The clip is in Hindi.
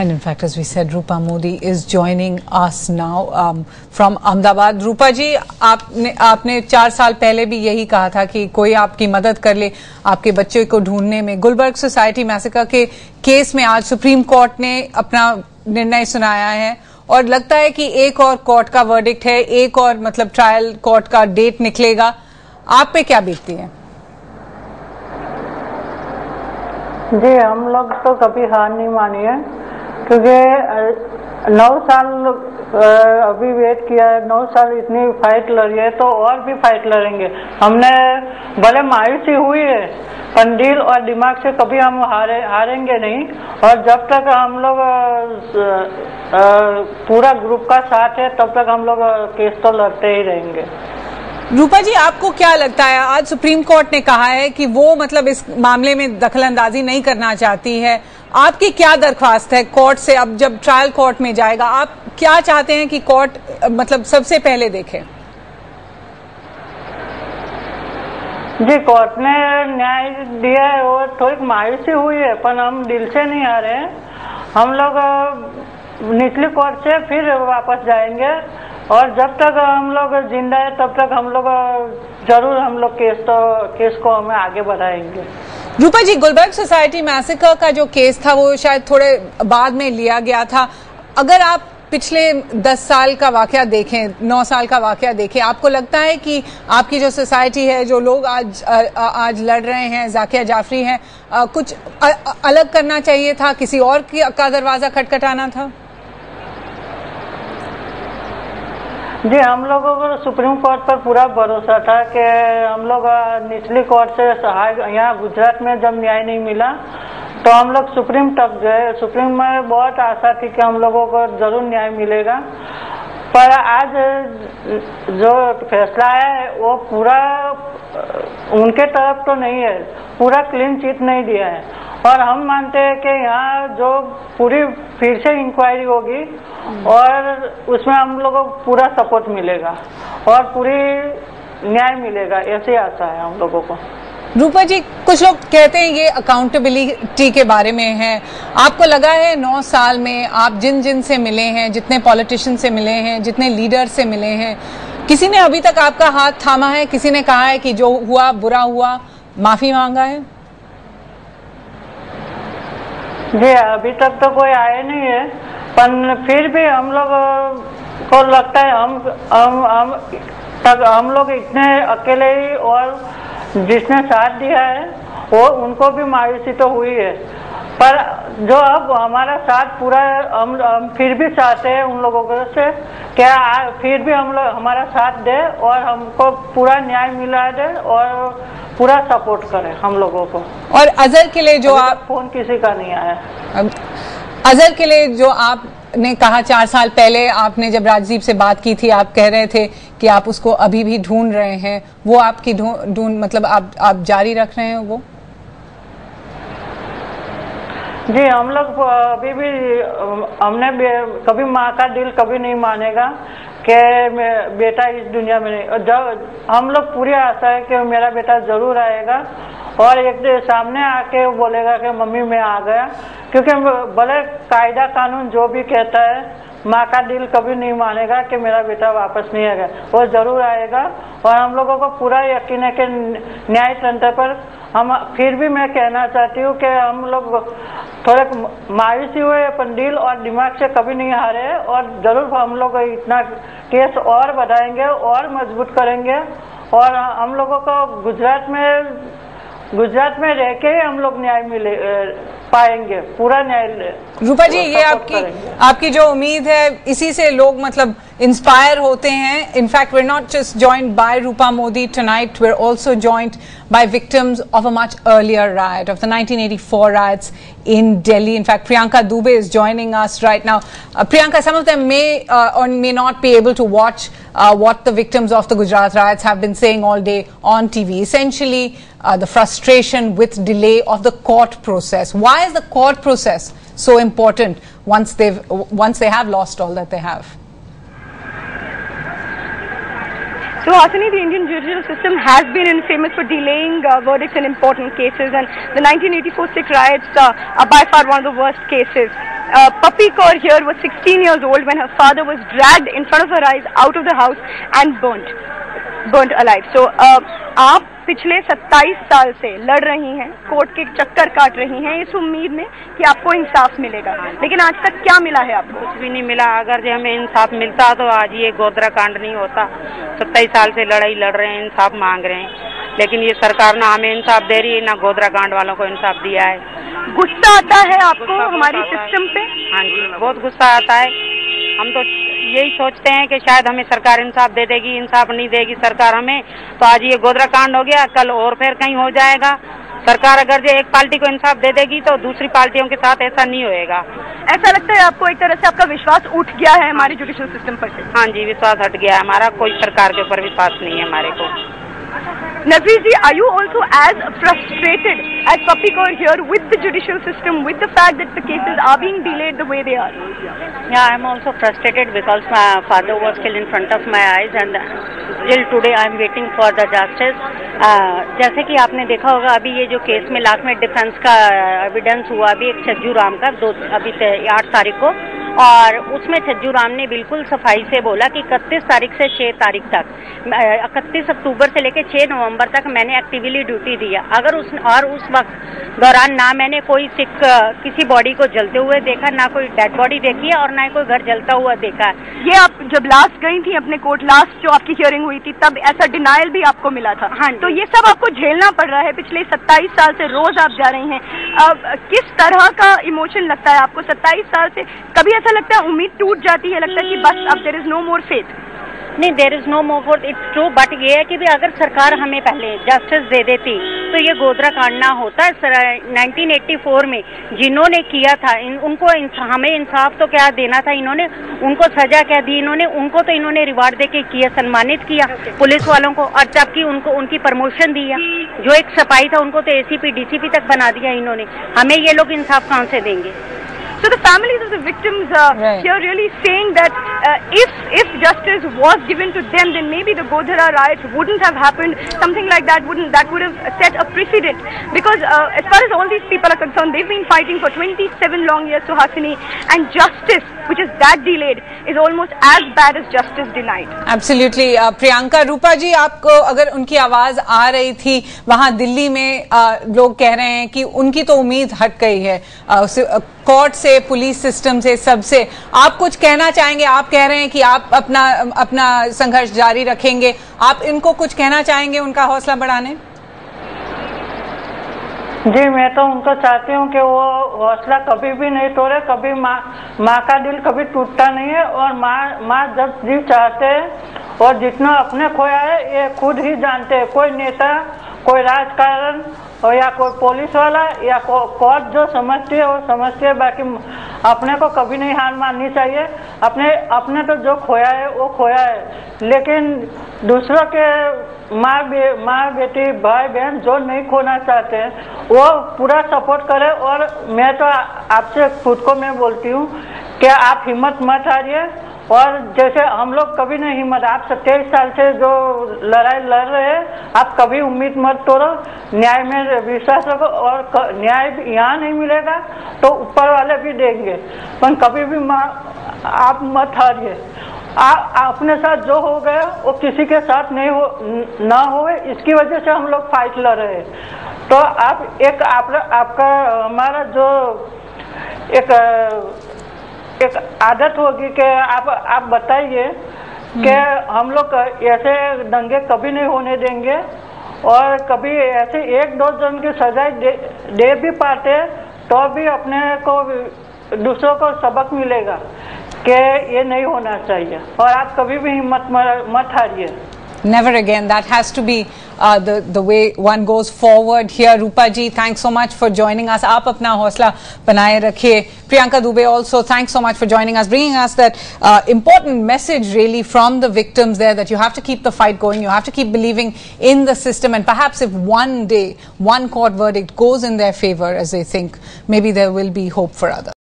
And in fact, as we said, Rupa Modi is joining us now from Ahmedabad. रूपा जी, आपने 4 साल पहले भी यही कहा था कि कोई आपकी मदद कर ले आपके बच्चे को ढूंढने में। गुलबर्ग सोसाइटी मैसेकर के केस में आज सुप्रीम कोर्ट ने अपना निर्णय सुनाया है और लगता है कि एक और कोर्ट का वर्डिक्ट है, एक और मतलब ट्रायल कोर्ट का डेट निकलेगा। आप पे क्या बीतती है? जी, हम लोग तो कभी हार नहीं मानी है, क्योंकि 9 साल अभी वेट किया है, 9 साल इतनी फाइट लड़ी है तो और भी फाइट लड़ेंगे। हमने भले मायूसी हुई है, पर दिल और दिमाग से कभी हम हारेंगे नहीं। और जब तक हम लोग पूरा ग्रुप का साथ है तब तक हम लोग केस तो लड़ते ही रहेंगे। रूपा जी, आपको क्या लगता है, आज सुप्रीम कोर्ट ने कहा है कि वो मतलब इस मामले में दखलंदाजी नहीं करना चाहती है, आपकी क्या दरख्वास्त है कोर्ट से? अब जब ट्रायल कोर्ट में जाएगा, आप क्या चाहते हैं कि कोर्ट मतलब सबसे पहले देखे? जी, कोर्ट ने न्याय दिया है और थोड़ी मायूसी हुई है, पर हम दिल से नहीं आ रहे हैं। हम लोग निचली कोर्ट से फिर वापस जाएंगे और जब तक हम लोग जिंदा है तब तक हम लोग जरूर हम लोग केस को हमें आगे बढ़ाएंगे। रूपा जी, गुलबर्ग सोसाइटी मैसेकर का जो केस था वो शायद थोड़े बाद में लिया गया था। अगर आप पिछले 10 साल का वाकया देखें, 9 साल का वाकया देखें, आपको लगता है कि आपकी जो सोसाइटी है, जो लोग आज लड़ रहे हैं, जाकिया जाफरी हैं, कुछ अलग करना चाहिए था, किसी और का दरवाजा खटखटाना था? जी, हम लोगों को सुप्रीम कोर्ट पर पूरा भरोसा था कि हम लोग निचली कोर्ट से यहाँ गुजरात में जब न्याय नहीं मिला तो हम लोग सुप्रीम तक गए। सुप्रीम में बहुत आशा थी कि हम लोगों को जरूर न्याय मिलेगा, पर आज जो फैसला है वो पूरा उनके तरफ तो नहीं है, पूरा क्लीन चिट नहीं दिया है। और हम मानते हैं कि यहाँ जो पूरी फिर से इंक्वायरी होगी और उसमें हम लोगों को पूरा सपोर्ट मिलेगा और पूरी न्याय मिलेगा, ऐसी आशा है हम लोगों को। रूपा जी, कुछ लोग कहते हैं ये अकाउंटेबिलिटी के बारे में है। आपको लगा है 9 साल में आप जिन से मिले हैं, जितने पॉलिटिशियन से मिले हैं, जितने लीडर से मिले हैं, किसी ने अभी तक आपका हाथ थामा है? किसी ने कहा है कि जो हुआ बुरा हुआ, माफी मांगा है? जी, अभी तक तो कोई आया नहीं है, पर फिर भी हम लोग को लगता है हम लोग इतने अकेले ही, और जिसने साथ दिया है वो उनको भी मायूसी तो हुई है, पर जो अब हमारा साथ पूरा हम फिर भी चाहते हैं उन लोगों को से क्या फिर भी हम लोग हमारा साथ दे और हमको पूरा न्याय मिला दे और पूरा सपोर्ट करे हम लोगों को। और अजहर के लिए जो आप फोन किसी का नहीं आया, अजहर के लिए जो आपने कहा 4 साल पहले आपने जब राजदीप से बात की थी, आप कह रहे थे कि आप उसको अभी भी ढूंढ रहे हैं, वो आपकी ढूंढ मतलब आप जारी रख रहे हैं वो? जी, हम लोग अभी भी हमने कभी माँ का दिल कभी नहीं मानेगा कि बेटा इस दुनिया में नहीं। जब हम लोग पूरी आशा है कि मेरा बेटा जरूर आएगा और एक सामने आके बोलेगा कि मम्मी मैं आ गया, क्योंकि भले कायदा कानून जो भी कहता है, माँ का दिल कभी नहीं मानेगा कि मेरा बेटा वापस नहीं आएगा, वो जरूर आएगा। और हम लोगों को पूरा यकीन है कि न्याय तंत्र पर हम फिर भी मैं कहना चाहती हूँ कि हम लोग थोड़े मायूसी हुए, पर दिल और दिमाग से कभी नहीं हारे और जरूर हम लोग इतना केस और बढ़ाएंगे और मजबूत करेंगे। और हम लोगों को गुजरात में रह के ही हम लोग न्याय पाएंगे, पूरा न्याय। रूपा जी, ये आपकी जो उम्मीद है, इसी से लोग मतलब इंस्पायर होते हैं। In fact we're not just joined by Rupa Modi tonight, we're also joined by victims of a much earlier riot, of the 1984 riots in Delhi. In fact, Priyanka Dubey is joining us right now. Priyanka, some of them may or may not be able to watch what the victims of the Gujarat riots have been saying all day on TV. Essentially, the frustration with delay of the court process. Why is the court process so important once they have lost all that they have? So, Hasani, the Indian judicial system has been infamous for delaying verdicts in important cases, and the 1984 Sikh riots are by far one of the worst cases. Puppy Kaur here was 16 years old when her father was dragged in front of her eyes out of the house and burnt alive. So आप पिछले 27 साल से लड़ रही हैं, कोर्ट के चक्कर काट रही हैं इस उम्मीद में कि आपको इंसाफ मिलेगा, लेकिन आज तक क्या मिला है आपको? कुछ भी नहीं मिला। अगर जो हमें इंसाफ मिलता तो आज ये गोधरा कांड नहीं होता। 27 साल से लड़ाई लड़ रहे हैं, इंसाफ मांग रहे हैं, लेकिन ये सरकार ना हमें इंसाफ दे रही है, ना गोधरा कांड वालों को इंसाफ दिया है। गुस्सा आता है आपको हमारी सिस्टम पे? हाँ जी, बहुत गुस्सा आता है। हम तो यही सोचते हैं कि शायद हमें सरकार इंसाफ दे देगी, इंसाफ नहीं देगी सरकार हमें, तो आज ये गोधरा कांड हो गया, कल और फिर कहीं हो जाएगा। सरकार अगर जो एक पार्टी को इंसाफ दे देगी तो दूसरी पार्टियों के साथ ऐसा नहीं होएगा। ऐसा लगता है आपको एक तरह से आपका विश्वास उठ गया है हमारे जुडिशियल सिस्टम पर से? हाँ जी, विश्वास हट गया है हमारा, कोई सरकार के ऊपर विश्वास नहीं है हमारे को। Nazveer ji, are you also as frustrated as Puppy Kaur here with the judicial system, with the fact that the cases are being delayed the way they are? Yeah, I am also frustrated because my father was killed in front of my eyes and till today I am waiting for the justice. जैसे कि आपने देखा होगा अभी ये जो केस में लास्ट में डिफेंस का एविडेंस हुआ अभी एक छज्जू राम का अभी 8 तारीख को, और उसमें छज्जू राम ने बिल्कुल सफाई से बोला कि 31 तारीख से 6 तारीख तक 31 अक्टूबर से लेकर 6 नवंबर तक मैंने एक्टिवली ड्यूटी दिया। अगर उस वक्त दौरान ना मैंने कोई किसी बॉडी को जलते हुए देखा, ना कोई डेड बॉडी देखी है और ना कोई घर जलता हुआ देखा है। ये आप जब लास्ट गई थी अपने कोर्ट, लास्ट जो आपकी हियरिंग हुई थी, तब ऐसा डिनायल भी आपको मिला था? हाँ, तो ये सब आपको झेलना पड़ रहा है पिछले 27 साल से, रोज आप जा रही हैं। अब किस तरह का इमोशन लगता है आपको? 27 साल से कभी ऐसा लगता है उम्मीद टूट जाती है, लगता है कि बस अब there is no more faith? नहीं, there is no more fourth, it's true, but ये है कि भी अगर सरकार हमें पहले जस्टिस दे देती तो ये गोधरा कांड ना होता। 1984 में जिन्होंने किया था उनको हमें इंसाफ तो क्या देना था, इन्होंने उनको सजा क्या दी, उनको तो इन्होंने रिवार्ड दे के किया, सम्मानित किया पुलिस वालों को, और जबकि उनको उनकी प्रमोशन दिया। जो एक सिपाही था उनको तो ACP DCP तक बना दिया इन्होंने। हमें ये लोग इंसाफ कहाँ से देंगे? So the families of the victims right. here really saying that if justice was given to them, then maybe the Godhra riots wouldn't have happened. Something like that would have set a precedent. Because as far as all these people are concerned, they've been fighting for 27 long years, Suhasini, and justice, which is that delayed, is almost as bad as justice denied. Absolutely, Priyanka, रूपा जी, आपको अगर उनकी आवाज आ रही थी वहां दिल्ली में, लोग कह रहे हैं कि उनकी तो उम्मीद हट गई है कोर्ट से, पुलिस सिस्टम से, सबसे। आप कुछ कहना चाहेंगे? आप कह रहे हैं कि आप अपना संघर्ष जारी रखेंगे, आप इनको कुछ कहना चाहेंगे उनका हौसला बढ़ाने? जी, मैं तो उनको चाहती हूँ कि वो हौसला कभी भी नहीं तोड़े, कभी माँ का दिल कभी टूटता नहीं है, और माँ जब जी चाहते हैं और जितना अपने खोया है ये खुद ही जानते हैं। कोई नेता, कोई राजकारण और या कोई पुलिस वाला या कोर्ट जो समझती है वो समझती है, बाकी अपने को कभी नहीं हार माननी चाहिए। अपने तो जो खोया है वो खोया है, लेकिन दूसरों के माँ बेटी भाई बहन जो नहीं खोना चाहते हैं वो पूरा सपोर्ट करे। और मैं तो आपसे खुद को मैं बोलती हूँ कि आप हिम्मत मत हारिए, और जैसे हम लोग कभी नहीं हिम्मत, आप 27 साल से जो लड़ाई लड़ रहे हैं, आप कभी उम्मीद मत तोड़ो, न्याय में विश्वास रखो, और न्याय यहाँ नहीं मिलेगा तो ऊपर वाले भी देंगे, पर कभी भी आप मत हारिए। अपने साथ जो हो गया वो किसी के साथ ना हो, इसकी वजह से हम लोग फाइट लड़ रहे हैं। तो आपका हमारा जो एक आदत होगी कि आप बताइए कि हम लोग ऐसे दंगे कभी नहीं होने देंगे, और कभी ऐसे 1-2 जन की सजाए दे भी पाते तो भी अपने को दूसरों को सबक मिलेगा कि ये नहीं होना चाहिए, और आप कभी भी हिम्मत मत हारिए। Never again. That has to be the way one goes forward here. Rupa ji, thanks so much for joining us. आप अपना हौसला बनाए रखिए. Priyanka Dubey also, thanks so much for joining us, bringing us that important message really from the victims there, that you have to keep the fight going, you have to keep believing in the system, and perhaps if one day one court verdict goes in their favor, as they think, maybe there will be hope for others.